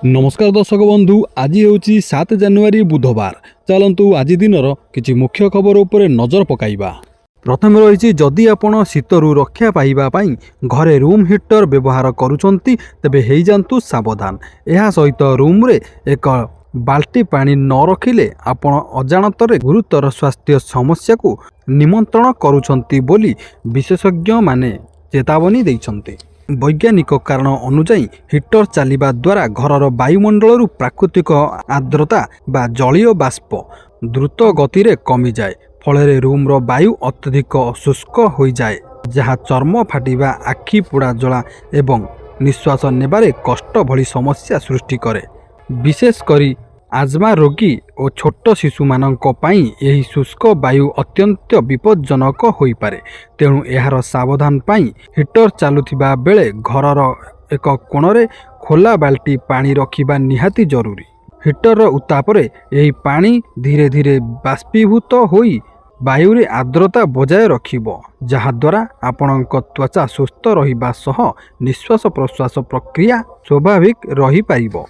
नमस्कार दर्शक बंधु, आज हूँ 7 जानुआरी बुधवार। चलतु आज दिनर किछि मुख्य खबर उपरे नजर पकाइबा। प्रथम रही जदि आपण शीतरु रक्षा पाइबा पई घरे रूम हीटर व्यवहार करूछंती तेबे हेई जांतु सावधान। एहा सहित रूम रे एक बाल्टी पानी न रखिले आपण अजाणतरे गुरुतर स्वास्थ्य समस्या को निमंत्रण करूछंती बोली विशेषज्ञ माने चेतावनी दैछंती। वैज्ञानिक कारण अनुजाई हीटर चलिबा द्वारा घरर वायुमंडल प्राकृतिक आर्द्रता बा जलीय बाष्प द्रुत गति रे कमी जाए, फल रूम्र वायु अत्यधिक शुष्क हो जाए, जहाँ चर्म फाटिबा, आखि पोड़ा जला एवं निश्वास नेबारे कष्ट भली समस्या सृष्टि करे। विशेषकर आज्मा रोगी और छोट शिशु मानक पई एही शुष्क वायु अत्यंत विपज्जनक होई पारे। तेणु एहार सावधान पाई हीटर चालुथिबा बेले घरर एक कोणरे खोला बाल्टी पानी रखिबा निहाती जरूरी। हीटर उत्तापरे एही पानी धीरे धीरे बाष्पीभूत होई वायुरे आर्द्रता बजाय रखिबो, जहा द्वारा आपणक त्वचा सुस्थ रहिबा सह निश्वास प्रश्वास प्रक्रिया स्वाभाविक रही पारिबो।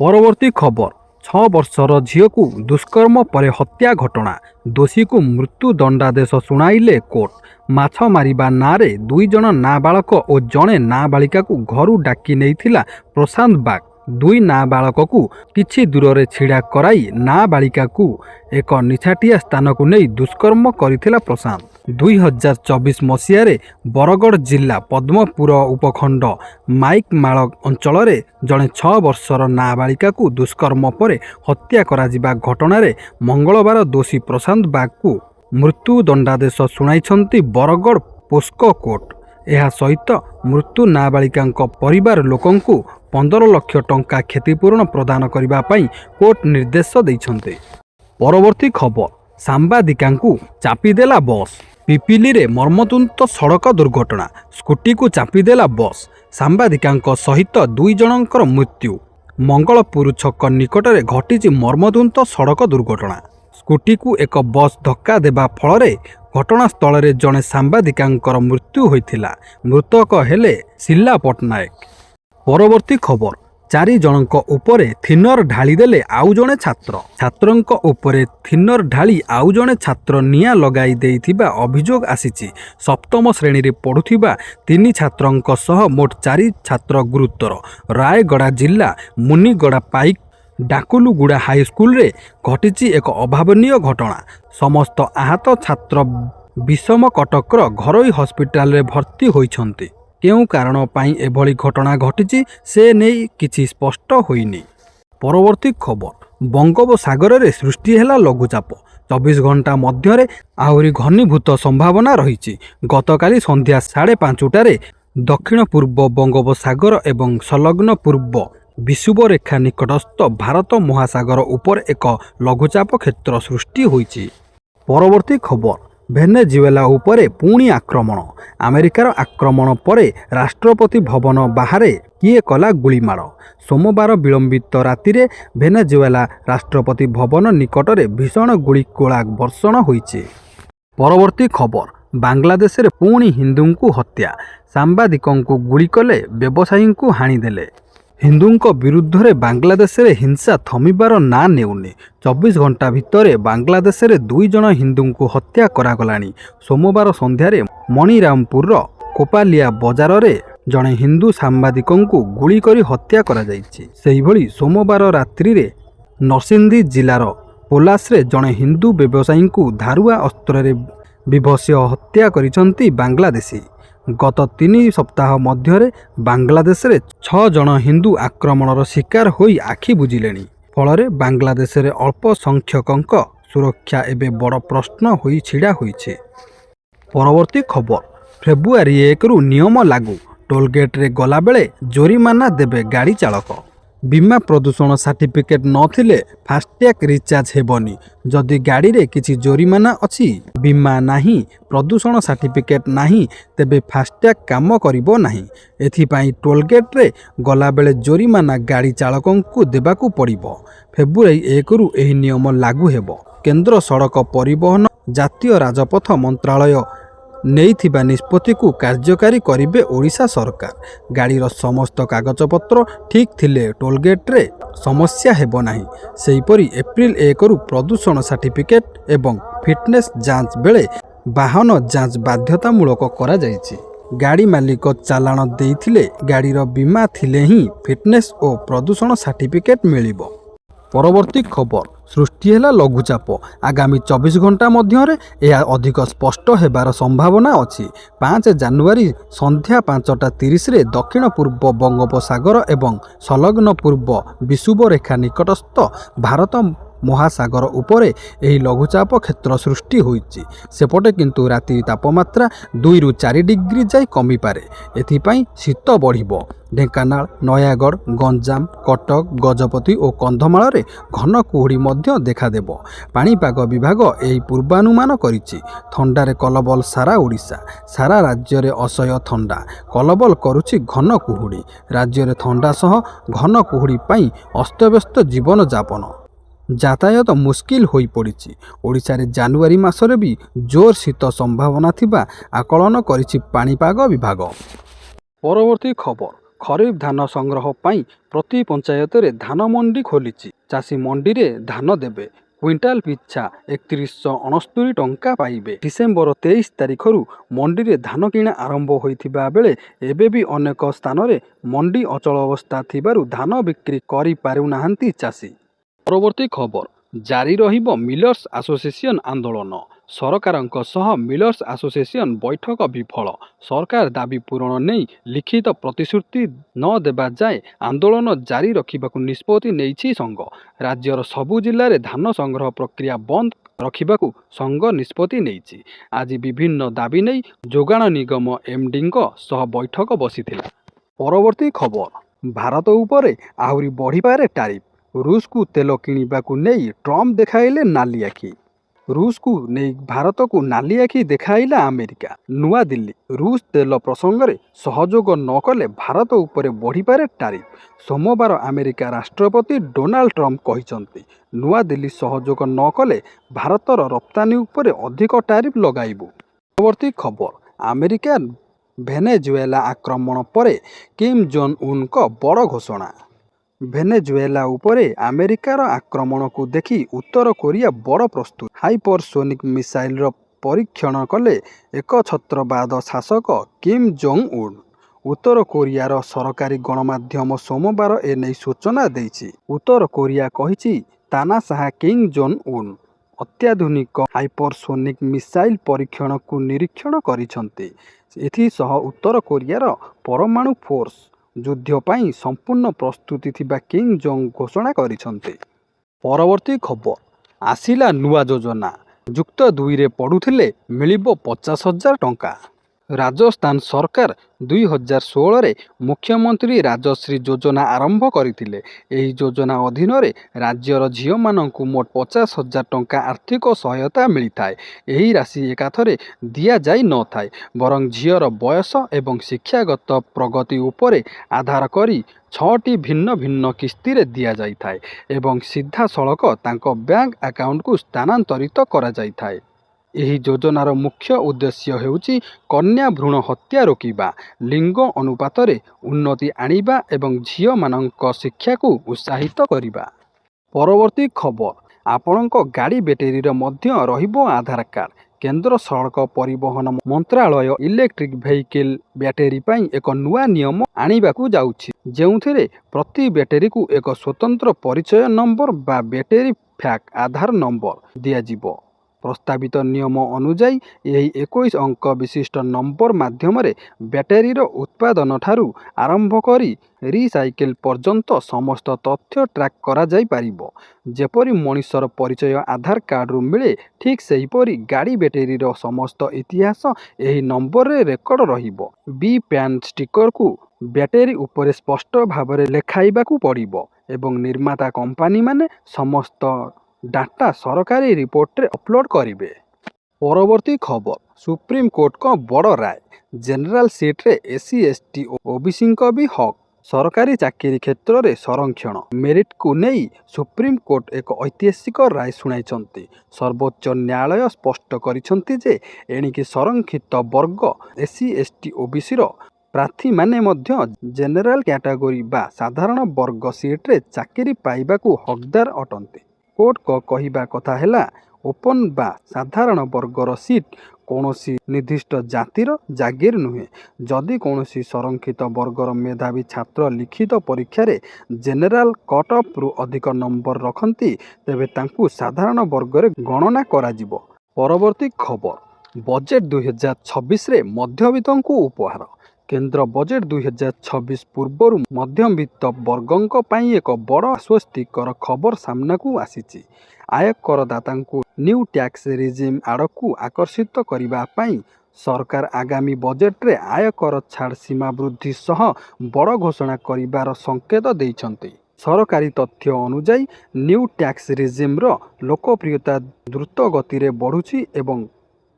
परवर्ती खबर, 6 वर्षर झील को दुष्कर्म पर हत्या घटना, दोषी को मृत्यु दंडादेश शुणाइले कोर्ट। माछ मारिबा नारे 2 जन नाबालक और जड़े नाबालिका को घरू डाकी नहीं प्रशांत बाग 2 नाबालक को किछि दूर रे छिड़ा कराई नाबालिका को एक निछाटिया स्थान को नहीं दुष्कर्म करिथिला प्रशांत। 2024 मसीह बरगढ़ जिला पद्मपुर उपखंड माइकमाल अंचल जड़े 6 वर्षर नाबालिका को दुष्कर्म पर हत्या करा घटन मंगलवार दोषी प्रशांत बाग को मृत्यु दंडादेश शुणाई बरगढ़ पोस्को कोर्ट। यह सहित मृत्यु नाबालिका परिवार लोकं 15 लाख टंका क्षतिपूरण प्रदान करने पर कोर्ट निर्देश देइछन्ते। परवर्ती खबर, सांबादिका चापीदेला बस, पिपिली रे मर्मतुंत सड़क दुर्घटना, स्कूटी को चापीदेला बस, सांबादिका सहित 2 जनकर मृत्यु। मंगलपुर छक निकट में घटी मर्मतुंत सड़क दुर्घटना। स्कूटी को एक बस धक्का देबा फल घटनास्थल में जड़े सांबादिका मृत्यु होइथिला। मृतक हेले शिला पट्टनायक। परवर्ती खबर, 4 जनक उपरे थिनर ढाली देले आउ जणे छात्र, छात्रंक उपरे थिनर ढाली आउ जणे छात्र निया लगाई देइथिबा अभियोग आसीछि। सप्तम श्रेणी रे पढुथिबा 3 छात्रंक सह मोट 4 छात्र गुरुतर। रायगड़ा जिला मुनिगड़ा पाइक डाकुलुगुड़ा हाईस्कूल रे घटिछि एक अभावनीय घटना। समस्त आहत छात्र विषम कटकर घरोई हॉस्पिटल रे भर्ती होइछन्ति। केउ कारण पाई एभली घटना घटिछि से नहीं किछि स्पष्ट होइनी। परवर्ती खबर, बंगोपसागर रे सृष्टि हेला लघुचाप, 24 घंटा मध्य आहुरी घनीभूत संभावना रही। गतकाली संध्या 5:30 दक्षिण पूर्व बंगोपसागर एवं संलग्न पूर्व विषुवरेखा निकटस्थ भारत महासागर उपर एक लघुचाप क्षेत्र सृष्टि होइछि। परवर्ती खबर, भेनेजुएला उपरे पुणी आक्रमण, अमेरिकार आक्रमण परे राष्ट्रपति भवन बाहर किए कला गुलीमाड़। सोमवार विलंबित राति रे भेनेजुएला राष्ट्रपति भवन निकट में भीषण गुलीगोला वर्षण होइछि। परवर्ती खबर, बांग्लादेश रे पुणी हिंदू को हत्या, सांबादिकों को गुली कले व्यवसायी को हाणीदेले। हिंदूंक विरुद्ध रे बांग्लादेश रे हिंसा थमिबार ना नेउनी। 24 घंटा भितर बांग्लादेश रे 2 जन हिंदू को हत्या करागलानी। सोमवार संध्यारे मणिरामपुर कोपालिया बजार रे जड़े हिंदू सांबादिकों को गुली करी हत्या करा जाइछि। सेहि भली सोमवार रात्रि रे नरसिंदी जिलार पोलास रे जड़े हिंदू व्यवसायी को धारुआ अस्त्र रे विभत्स्य हत्या करिसंती बांग्लादेशी। गत 3 सप्ताह मध्य बांग्लादेश रे 6 जन हिंदू आक्रमणर शिकार होई आखि बुझिलेनी। फल बांग्लादेश रे अल्प संख्यकंक सुरक्षा एबे बड़ प्रश्न होई छिड़ा होइछे। परवर्ती खबर, फेब्रुआरी 1 रु नियम लागू, टोलगेट रे गला बेले जोरिमाना देबे गाड़ी चालक। बीमा प्रदूषण सर्टिफिकेट नथिले फास्टैग रिचार्ज हेबनी। जदि गाड़ी रे किछि जोरिमाना अछि, बीमा नाही, प्रदूषण सर्टिफिकेट नाही, तेबे फास्टैग काम करिबो नाही। एथिपाई टोलगेट रे गला बेले जोरिमाना गाड़ी चालकों को देबाकू पड़िबो। फेब्रुआरी 1 रु एही नियम लागू हेबो। केंद्र सड़क परिवहन जातीय राजपथ मंत्रालय ନେଇଥିବା ନିଷ୍ପତ୍ତିକୁ କାର୍ଯ୍ୟକାରୀ କରିବେ ଓଡ଼ିଶା ସରକାର। ଗାଡ଼ିର ସମସ୍ତ କାଗଜପତ୍ର ଠିକ୍ ଥିଲେ ଟୋଲଗେଟ୍ରେ ସମସ୍ୟା ହେବ ନାହିଁ। ସେହିପରି ଏପ୍ରିଲ 1ରୁ ପ୍ରଦୂଷଣ ସାର୍ଟିଫିକେଟ୍ ଏବଂ ଫିଟନେସ୍ ଯାଞ୍ଚ ବେଳେ ବାହନ ଯାଞ୍ଚ ବାଧ୍ୟତାମୂଳକ କରାଯାଇଛି। ଗାଡ଼ି ମାଲିକ ଚାଲାଣ ଦେଇଥିଲେ ଗାଡ଼ିର ବୀମା ଥିଲେ ହିଁ ଫିଟନେସ୍ ଓ ପ୍ରଦୂଷଣ ସାର୍ଟିଫିକେଟ୍ ମିଳିବ। ପରବର୍ତ୍ତୀ ଖବର, ସୃଷ୍ଟି ହେଲା ଲଘୁଚାପ। ଆଗାମୀ 24 ଘଣ୍ଟା ମଧ୍ୟରେ ଏହା ଅଧିକ ସ୍ପଷ୍ଟ ହେବାର ସମ୍ଭାବନା ଅଛି। 5 ଜାନୁଆରୀ ସନ୍ଧ୍ୟା 5:30ରେ ଦକ୍ଷିଣ ପୂର୍ବ ବଙ୍ଗୋପସାଗର ଏବଂ ସଂଲଗ୍ନ ପୂର୍ବ ବିଷୁବରେଖା ନିକଟସ୍ଥ ଭାରତ ମହାସାଗର ଉପରେ ଏହି ଲଘୁଚାପ କ୍ଷେତ୍ର ସୃଷ୍ଟି ହୋଇଛି। ସେପଟେ କିନ୍ତୁ ରାତି ତାପମାତ୍ରା 2ରୁ 4 ଡିଗ୍ରୀ ଯାଇ କମିପାରେ। ଏଥିପାଇଁ ଶୀତ ବଢ଼ିବ। ଢେଙ୍କାନାଳ, ନୟାଗଡ଼, ଗଞ୍ଜାମ, କଟକ, ଗଜପତି ଓ କନ୍ଧମାଳରେ ଘନ କୁହୁଡ଼ି ମଧ୍ୟ ଦେଖାଦେବ। ପାଣିପାଗ ବିଭାଗ ଏହି ପୂର୍ବାନୁମାନ କରିଛି। ଥଣ୍ଡାରେ କଲବଲ ସାରା ଓଡ଼ିଶା। ସାରା ରାଜ୍ୟରେ ଅସହ୍ୟ ଥଣ୍ଡା କଲବଲ କରୁଛି ଘନ କୁହୁଡ଼ି। ରାଜ୍ୟରେ ଥଣ୍ଡା ସହ ଘନ କୁହୁଡ଼ି ପାଇଁ ଅସ୍ତବ୍ୟସ୍ତ ଜୀବନଯାପନ। ଯାତାୟାତ ମୁସ୍କିଲ ହୋଇପଡ଼ିଛି। ଓଡ଼ିଶାରେ ଜାନୁଆରୀ ମାସରେ ବି ଜୋର ଶୀତ ସମ୍ଭାବନା ଥିବା ଆକଳନ କରିଛି ପାଣିପାଗ ବିଭାଗ। ପରବର୍ତ୍ତୀ ଖବର, ଖରିଫ ଧାନ ସଂଗ୍ରହ ପାଇଁ ପ୍ରତି ପଞ୍ଚାୟତରେ ଧାନ ମଣ୍ଡି ଖୋଲିଛି। ଚାଷୀ ମଣ୍ଡିରେ ଧାନ ଦେବେ। କ୍ୱିଣ୍ଟାଲ ପିଛା 3169 ଟଙ୍କା ପାଇବେ। ଡିସେମ୍ବର 23 ତାରିଖରୁ ମଣ୍ଡିରେ ଧାନ କିଣା ଆରମ୍ଭ ହୋଇଥିବା ବେଳେ ଏବେ ବି ଅନେକ ସ୍ଥାନରେ ମଣ୍ଡି ଅଚଳାବସ୍ଥା ଥିବାରୁ ଧାନ ବିକ୍ରି କରିପାରୁନାହାନ୍ତି ଚାଷୀ। ପରବର୍ତ୍ତୀ ଖବର, ଜାରି ରହିବ ମିଲର୍ସ ଆସୋସିଏସନ ଆନ୍ଦୋଳନ। ସରକାରଙ୍କ ସହ ମିଲର୍ସ ଆସୋସିଏସନ ବୈଠକ ବିଫଳ। ସରକାର ଦାବି ପୂରଣ ନେଇ ଲିଖିତ ପ୍ରତିଶ୍ରୁତି ନ ଦେବା ଯାଏ ଆନ୍ଦୋଳନ ଜାରି ରଖିବାକୁ ନିଷ୍ପତ୍ତି ନେଇଛି ସଂଘ। ରାଜ୍ୟର ସବୁ ଜିଲ୍ଲାରେ ଧାନ ସଂଗ୍ରହ ପ୍ରକ୍ରିୟା ବନ୍ଦ ରଖିବାକୁ ସଂଘ ନିଷ୍ପତ୍ତି ନେଇଛି। ଆଜି ବିଭିନ୍ନ ଦାବି ନେଇ ଯୋଗାଣ ନିଗମ ଏମ୍ଡିଙ୍କ ସହ ବୈଠକ ବସିଥିଲା। ପରବର୍ତ୍ତୀ ଖବର, ଭାରତ ଉପରେ ଆହୁରି ବଢ଼ିପାରେ ଟାରିଫ। ରୁଷକୁ ତେଲ କିଣିବାକୁ ନେଇ ଟ୍ରମ୍ପ ଦେଖାଇଲେ ନାଲି ଆଖି। ରୁଷକୁ ନେଇ ଭାରତକୁ ନାଲି ଆଖି ଦେଖାଇଲା ଆମେରିକା। ନୂଆଦିଲ୍ଲୀ, ରୁଷ ତେଲ ପ୍ରସଙ୍ଗରେ ସହଯୋଗ ନ କଲେ ଭାରତ ଉପରେ ବଢ଼ିପାରେ ଟାରିଫ। ସୋମବାର ଆମେରିକା ରାଷ୍ଟ୍ରପତି ଡୋନାଲ୍ଡ ଟ୍ରମ୍ପ କହିଛନ୍ତି, ନୂଆଦିଲ୍ଲୀ ସହଯୋଗ ନ କଲେ ଭାରତର ରପ୍ତାନି ଉପରେ ଅଧିକ ଟାରିଫ ଲଗାଇବୁ। ପରବର୍ତ୍ତୀ ଖବର, ଆମେରିକା ଭେନେଜୁଏଲା ଆକ୍ରମଣ ପରେ କିମ୍ ଜୋଙ୍ଗ ଉନ୍ଙ୍କ ବଡ଼ ଘୋଷଣା। ଭେନେଜୁଏଲା ଉପରେ ଆମେରିକାର ଆକ୍ରମଣକୁ ଦେଖି ଉତ୍ତର କୋରିଆ ବଡ଼ ପ୍ରସ୍ତୁତ। ହାଇପରସୋନିକ ମିସାଇଲର ପରୀକ୍ଷଣ କଲେ ଏକଛତ୍ରବାଦ ଶାସକ କିମ୍ ଜୋଙ୍ଗ ଉନ୍। ଉତ୍ତର କୋରିଆର ସରକାରୀ ଗଣମାଧ୍ୟମ ସୋମବାର ଏନେଇ ସୂଚନା ଦେଇଛି। ଉତ୍ତର କୋରିଆ କହିଛି, ତାନାଶାହା କିମ୍ ଜୋଙ୍ଗ ଉନ୍ ଅତ୍ୟାଧୁନିକ ହାଇପରସୋନିକ ମିସାଇଲ ପରୀକ୍ଷଣକୁ ନିରୀକ୍ଷଣ କରିଛନ୍ତି। ଏଥିସହ ଉତ୍ତର କୋରିଆର ପରମାଣୁ ଫୋର୍ସ ଯୁଦ୍ଧ ପାଇଁ ସମ୍ପୂର୍ଣ୍ଣ ପ୍ରସ୍ତୁତି ଥିବା କିମ୍ ଜୋଙ୍ଗ ଘୋଷଣା କରିଛନ୍ତି। ପରବର୍ତ୍ତୀ ଖବର, ଆସିଲା ନୂଆ ଯୋଜନା। ଯୁକ୍ତ 2ରେ ପଢ଼ୁଥିଲେ ମିଳିବ 50,000 ଟଙ୍କା। ରାଜସ୍ଥାନ ସରକାର 2016ରେ ମୁଖ୍ୟମନ୍ତ୍ରୀ ରାଜଶ୍ରୀ ଯୋଜନା ଆରମ୍ଭ କରିଥିଲେ। ଏହି ଯୋଜନା ଅଧୀନରେ ରାଜ୍ୟର ଝିଅମାନଙ୍କୁ ମୋଟ 50,000 ଟଙ୍କା ଆର୍ଥିକ ସହାୟତା ମିଳିଥାଏ। ଏହି ରାଶି ଏକାଥରେ ଦିଆଯାଇନଥାଏ, ବରଂ ଝିଅର ବୟସ ଏବଂ ଶିକ୍ଷାଗତ ପ୍ରଗତି ଉପରେ ଆଧାର କରି 6ଟି ଭିନ୍ନ ଭିନ୍ନ କିସ୍ତିରେ ଦିଆଯାଇଥାଏ ଏବଂ ସିଧାସଳଖ ତାଙ୍କ ବ୍ୟାଙ୍କ ଆକାଉଣ୍ଟକୁ ସ୍ଥାନାନ୍ତରିତ କରାଯାଇଥାଏ। ଏହି ଯୋଜନାର ମୁଖ୍ୟ ଉଦ୍ଦେଶ୍ୟ ହେଉଛି କନ୍ୟା ଭ୍ରୂଣ ହତ୍ୟା ରୋକିବା, ଲିଙ୍ଗ ଅନୁପାତରେ ଉନ୍ନତି ଆଣିବା ଏବଂ ଝିଅମାନଙ୍କ ଶିକ୍ଷାକୁ ଉତ୍ସାହିତ କରିବା। ପରବର୍ତ୍ତୀ ଖବର, ଆପଣଙ୍କ ଗାଡ଼ି ବ୍ୟାଟେରୀର ମଧ୍ୟ ରହିବ ଆଧାର କାର୍ଡ଼। କେନ୍ଦ୍ର ସଡ଼କ ପରିବହନ ମନ୍ତ୍ରାଳୟ ଇଲେକ୍ଟ୍ରିକ୍ ଭେହିକିଲ୍ ବ୍ୟାଟେରୀ ପାଇଁ ଏକ ନୂଆ ନିୟମ ଆଣିବାକୁ ଯାଉଛି, ଯେଉଁଥିରେ ପ୍ରତି ବ୍ୟାଟେରୀକୁ ଏକ ସ୍ୱତନ୍ତ୍ର ପରିଚୟ ନମ୍ବର ବା ବ୍ୟାଟେରୀ ଫ୍ୟାକ୍ ଆଧାର ନମ୍ବର ଦିଆଯିବ। ପ୍ରସ୍ତାବିତ ନିୟମ ଅନୁଯାୟୀ ଏହି 21 ଅଙ୍କ ବିଶିଷ୍ଟ ନମ୍ବର ମାଧ୍ୟମରେ ବ୍ୟାଟେରୀର ଉତ୍ପାଦନଠାରୁ ଆରମ୍ଭ କରି ରିସାଇକେଲ ପର୍ଯ୍ୟନ୍ତ ସମସ୍ତ ତଥ୍ୟ ଟ୍ରାକ୍ କରାଯାଇପାରିବ। ଯେପରି ମଣିଷର ପରିଚୟ ଆଧାର କାର୍ଡ଼ରୁ ମିଳେ, ଠିକ୍ ସେହିପରି ଗାଡ଼ି ବ୍ୟାଟେରୀର ସମସ୍ତ ଇତିହାସ ଏହି ନମ୍ବରରେ ରେକର୍ଡ ରହିବ। ବି ପ୍ୟାନ୍ ଷ୍ଟିକରକୁ ବ୍ୟାଟେରୀ ଉପରେ ସ୍ପଷ୍ଟ ଭାବରେ ଲେଖାଇବାକୁ ପଡ଼ିବ ଏବଂ ନିର୍ମାତା କମ୍ପାନୀମାନେ ସମସ୍ତ ଡାଟା ସରକାରୀ ରିପୋର୍ଟରେ ଅପଲୋଡ଼ କରିବେ। ପରବର୍ତ୍ତୀ ଖବର, ସୁପ୍ରିମକୋର୍ଟଙ୍କ ବଡ଼ ରାୟ। ଜେନେରାଲ ସିଟ୍ରେ SC ST ଓ OBCଙ୍କ ବି ହକ୍। सरकारी चाकरी क्षेत्र में संरक्षण मेरिट को नहीं सुप्रीमकोर्ट एक ऐतिहासिक राय शुणाई। सर्वोच्च न्यायालय स्पष्ट करिसेंति जे एणिकी संरक्षित वर्ग एससी एसटी ओबीसी प्रार्थी माने मध्य जेनेराल कैटेगरी बा साधारण वर्ग सीट्रे चाकरी पाइबाकू हकदार अटंती। कोर्ट को कहिबा कथा हैला ओपन बा साधारण वर्गर सीट कौनसी निर्दिष्ट जातिर जागीर नुहे। जदि कौनसी संरक्षित वर्गर मेधावी छात्र लिखित परीक्षा रे जेनेराल कट ऑफ रु अधिक नंबर रखती तेबे तांकू साधारण वर्ग रे गणना कराजिबो। परवर्ती खबर बजेट 2026 रे मध्यवित्तंकू उपहार। केंद्र बजेट 2026 पूर्व मध्यवित्त वर्गों पाई एक बड़ आश्वस्तिकर खबर सामना को आसीची। आयकरदाता न्यू टैक्स रिजिम आड़कू आकर्षित करने सरकार आगामी बजेट रे आयकर छाड़ सीमा वृद्धि सह बड़ घोषणा करिबार संकेत देइछन्ति। सरकारी तथ्य अनुसार न्यू टैक्स रिजिम रो लोकप्रियता द्रुत गति रे बढ़ुछि एवं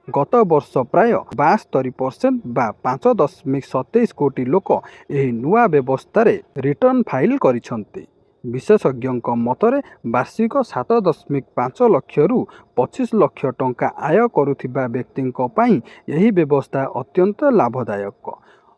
गत वर्ष प्राय 72% बा 5.27 कोटी लोक एही नुआ व्यवस्था रे रिटर्न फाइल करिछन्ति। विशेषज्ञों मतरे वार्षिक 7.5 लक्ष रु 25 लक्ष टंका आय करुथिबा व्यक्तिंको पाई यही व्यवस्था अत्यंत लाभदायक।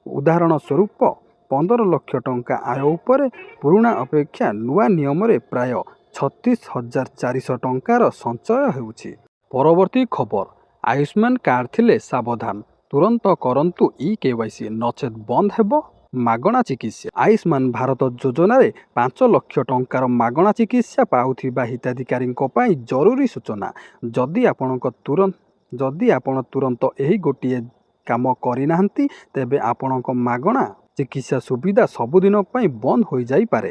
उदाहरण स्वरूप 15 लक्ष टंका आय उपरे पुराणा अपेक्षा नुआ नियम रे प्राय 36,400 टंकार संचय हेउछि। परवर्ती खबर आयुष्मान कार्ड थिले सावधान तुरंत करंतु ई-केवाईसी नचेत बंद हेबो मागणा चिकित्सा। आयुष्मान भारत योजना रे 5 लक्ष टंकार मागणा चिकित्सा पाउथिबा हिताधिकारी जरूरी सूचना। जदि आपण तुरंत एही गोटिए काम करिनाहंती तेबे आपणक मागणा चिकित्सा सुविधा सबुदिन पई बंद हो जाई पारे।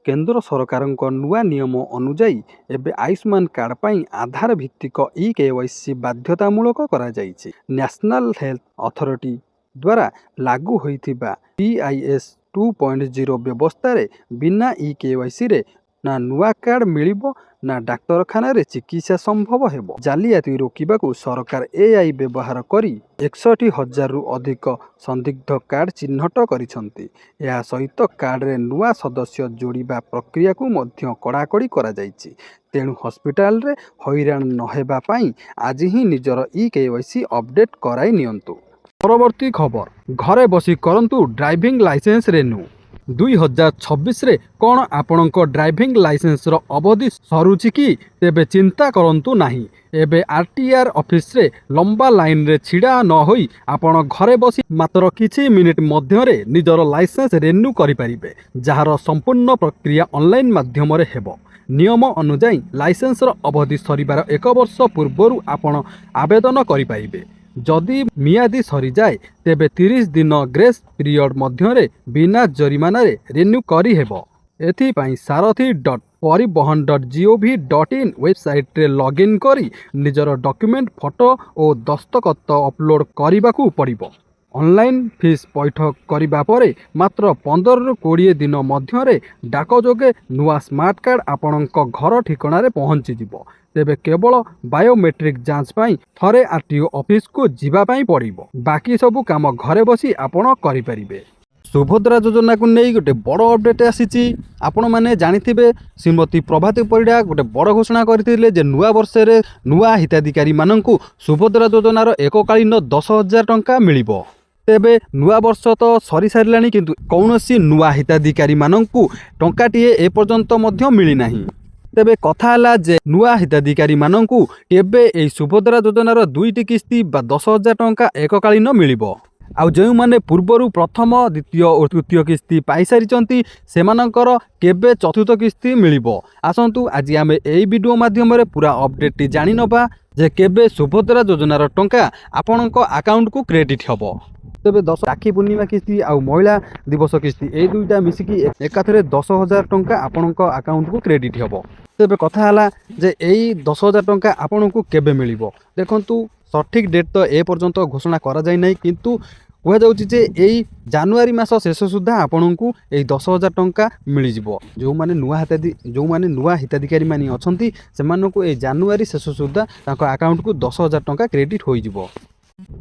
केंद्र सरकार नुआ नियम अनुजाई एबे आयुष्मान कार्ड पाई आधार भित्तिक ई-केवाईसी बाध्यतामूलक करा जाइछि। नेशनल हेल्थ अथॉरिटी द्वारा लागू होइथिबा PIS 2.0 व्यवस्था रे बिना ई-केवाईसी रे ना नुआ कार्ड मिलिबो ना डाक्तरखाना रे चिकित्सा संभव हेबो। जालियाती रोकिबाकू सरकार AI व्यवहार करी 61,000 रु अधिक संदिग्ध कार्ड चिन्हट करिसंती। या सहित कार्ड रे नुआ सदस्य जोड़िबा प्रक्रिया को मध्य कड़ाकड़ी करा जाइछि। तेणु हॉस्पिटल रे हैरान न हेबा पाई आज ही निजर ई-केवाईसी अपडेट कराई नियंतु। परवर्ती खबर घरे बसी करंतु ड्राइविंग लाइसेंस रेन्यू। 2026 रे कौन आपणक ड्राइविंग लाइसेंस रो अवधि सरुछि कि तेबे चिंता करंतु नाही। एबे RTR ऑफिस रे लंबा लाइन रे छिड़ा न होई आपण घरे बसी मात्र किछि मिनिट मध्य रे निजर लाइसेंस रेन्यू करि परिबे, जहार संपूर्ण प्रक्रिया ऑनलाइन माध्यम रे हेबो। नियम अनुसार लाइसेंस रो अवधि सरिबार 1 वर्ष पूर्व आपण आवेदन करि परिबे। जदि मियादी सरी जाए तेबे 30 दिन ग्रेस पीरियड मध्य रे बिना जरिमाना रे रिन्यू करी हेबो। एथिपाई sarathi.paribahan.gov.in वेबसाइट रे लॉगिन करी निजर डॉक्यूमेंट फोटो और दस्तखत अपलोड करिबाकू पड़िबो। ऑनलाइन फीस पैठ करिबा परे मात्र 15 रु 20 दिन मध्य रे डाक जोगे नुआ स्मार्ट कार्ड आपणक घर ठिकाना रे पहुंची जिवो। तेबे केवल बायोमेट्रिक जांच पाई थरे RTO ऑफिस को जीवा पाई पड़िबो। बाकी सबु काम घरे बसी आपण करि परिबे। सुभद्रा योजना को नहीं गोटे बड़ अपडेट आसीची। आपण माने जानिथिबे श्रीमती प्रभाती परिडा गोटे बड़ घोषणा करथिले जे नुआ वर्ष रे नुआ हिताधिकारी माननकू सुभद्रा योजनार एककालीन 10,000 टंका मिलिबो। तेबे नुआ वर्ष तो सरी सारिलानी किंतु कौनसी नुआ हिताधिकारी माननकू टंकाटीए ए पर्यंत मध्य मिली नाही। तेबे कथा हला जे नुआ हिताधिकारी माननकू केबे ए सुभद्रा योजनार 2टी किस्ती बा 10,000 टंका एककालीन मिलिबो। आउ जो माने पूर्वरु प्रथम द्वितीय और तृतीय किस्ती पाई सारिचंती सेमानंकर केबे चतुर्थ किस्ती मिलिबो। आसंतु आज आमे एई वीडियो माध्यम रे पूरा अपडेट जानि नबा जे केबे सुभद्रा योजनार टंका आपणक अकाउंट को क्रेडिट हबो। तेबे 10 राखी पूर्णिमा किस्ती आउ महिला दिवस किस्ती ए दुईटा मिसिकी एकाथरे 10,000 टंका आपणक अकाउंट को क्रेडिट हबो। तेबे कथा हला जे एई 10,000 टंका आपणक केबे मिलिबो। देखंतु सठिक डेट तो ए पर्यंत घोषणा करा जाय नै, किंतु कह जाउछि जे एई जनवरी मास शेष सुधा आपणकू एई 10,000 टंका मिली जिवो। जो माने नुआ हिताधिकारी माने अछंती सेमानकू एई जनवरी शेष सुधा तांको अकाउंट को 10,000 टंका क्रेडिट होई जिवो।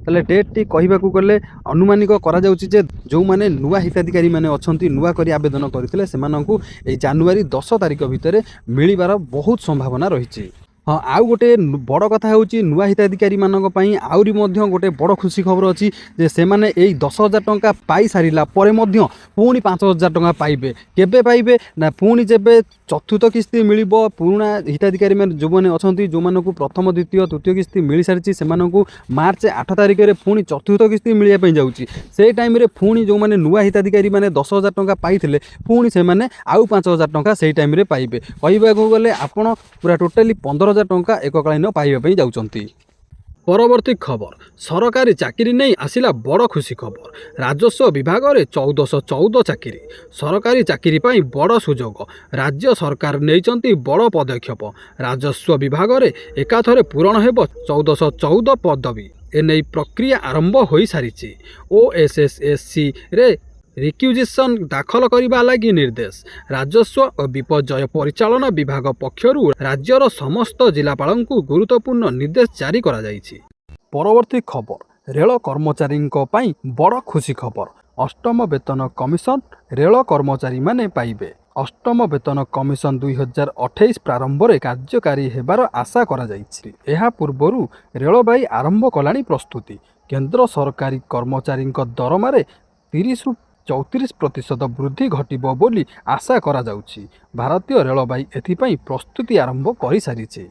তাহলে ডେଟ୍ଟି କହିବାକୁ ଗଲେ ଅନୁମାନିକ କରାଯାଉଛି ଯେ ଯେଉଁମାନେ ନୂଆ ହିତାଧିକାରୀ ମାନେ ଅଛନ୍ତି ନୂଆ କରି ଆବେଦନ କରିଥିଲେ ସେମାନଙ୍କୁ ଏଇ ଜାନୁଆରୀ 10 ତାରିଖ ଭିତରେ ମିଳିବାର ବହୁତ ସମ୍ଭାବନା ରହିଛି। ହଁ, ଆଉ ଗୋଟେ ବଡ଼ କଥା ହେଉଛି ନୂଆ ହିତାଧିକାରୀମାନଙ୍କ ପାଇଁ ଆହୁରି ମଧ୍ୟ ଗୋଟେ ବଡ଼ ଖୁସି ଖବର ଅଛି ଯେ ସେମାନେ ଏଇ 10,000 ଟଙ୍କା ପାଇସାରିଲା ପରେ ମଧ୍ୟ ପୁଣି 5,000 ଟଙ୍କା ପାଇବେ। କେବେ ପାଇବେ ନା ପୁଣି ଯେବେ ଚତୁର୍ଥ କିସ୍ତି ମିଳିବ। ପୁରୁଣା ହିତାଧିକାରୀମାନେ ଯେଉଁମାନେ ଅଛନ୍ତି ଯେଉଁମାନଙ୍କୁ ପ୍ରଥମ ଦ୍ୱିତୀୟ ତୃତୀୟ କିସ୍ତି ମିଳିସାରିଛି ସେମାନଙ୍କୁ ମାର୍ଚ୍ଚ 8 ତାରିଖରେ ପୁଣି ଚତୁର୍ଥ କିସ୍ତି ମିଳିବା ପାଇଁ ଯାଉଛି। ସେଇ ଟାଇମ୍ରେ ପୁଣି ଯେଉଁମାନେ ନୂଆ ହିତାଧିକାରୀମାନେ 10,000 ଟଙ୍କା ପାଇଥିଲେ ପୁଣି ସେମାନେ ଆଉ 5,000 ଟଙ୍କା ସେଇ ଟାଇମ୍ରେ ପାଇବେ। କହିବାକୁ ଗଲେ ଆପଣ ପୁରା ଟୋଟାଲି 15,000 ଟଙ୍କା ଏକକାଳୀନ ପାଇବା ପାଇଁ ଯାଉଛନ୍ତି। ପରବର୍ତ୍ତୀ ଖବର, ସରକାରୀ ଚାକିରି ନେଇ ଆସିଲା ବଡ଼ ଖୁସି ଖବର। ରାଜସ୍ୱ ବିଭାଗରେ 1414 ଚାକିରି। ସରକାରୀ ଚାକିରି ପାଇଁ ବଡ଼ ସୁଯୋଗ। ରାଜ୍ୟ ସରକାର ନେଇଛନ୍ତି ବଡ଼ ପଦକ୍ଷେପ। ରାଜସ୍ୱ ବିଭାଗରେ ଏକାଥରେ ପୂରଣ ହେବ 1414 ପଦବୀ। ଏନେଇ ପ୍ରକ୍ରିୟା ଆରମ୍ଭ ହୋଇସାରିଛି। OSSSCରେ ରିକ୍ୟୁଜିସନ୍ ଦାଖଲ କରିବା ଲାଗି ନିର୍ଦ୍ଦେଶ। ରାଜସ୍ୱ ଓ ବିପର୍ଯ୍ୟୟ ପରିଚାଳନା ବିଭାଗ ପକ୍ଷରୁ ରାଜ୍ୟର ସମସ୍ତ ଜିଲ୍ଲାପାଳଙ୍କୁ ଗୁରୁତ୍ୱପୂର୍ଣ୍ଣ ନିର୍ଦ୍ଦେଶ ଜାରି କରାଯାଇଛି। ପରବର୍ତ୍ତୀ ଖବର, ରେଳ କର୍ମଚାରୀଙ୍କ ପାଇଁ ବଡ଼ ଖୁସି ଖବର। ଅଷ୍ଟମ ବେତନ କମିଶନ ରେଳ କର୍ମଚାରୀମାନେ ପାଇବେ। ଅଷ୍ଟମ ବେତନ କମିଶନ 2028 ପ୍ରାରମ୍ଭରେ କାର୍ଯ୍ୟକାରୀ ହେବାର ଆଶା କରାଯାଇଛି। ଏହା ପୂର୍ବରୁ ରେଳବାଇ ଆରମ୍ଭ କଲାଣି ପ୍ରସ୍ତୁତି। କେନ୍ଦ୍ର ସରକାରୀ କର୍ମଚାରୀଙ୍କ ଦରମାରେ 30ରୁ 34% ବୃଦ୍ଧି ଘଟିବ ବୋଲି ଆଶା କରାଯାଉଛି। ଭାରତୀୟ ରେଳବାଇ ଏଥିପାଇଁ ପ୍ରସ୍ତୁତି ଆରମ୍ଭ କରିସାରିଛି।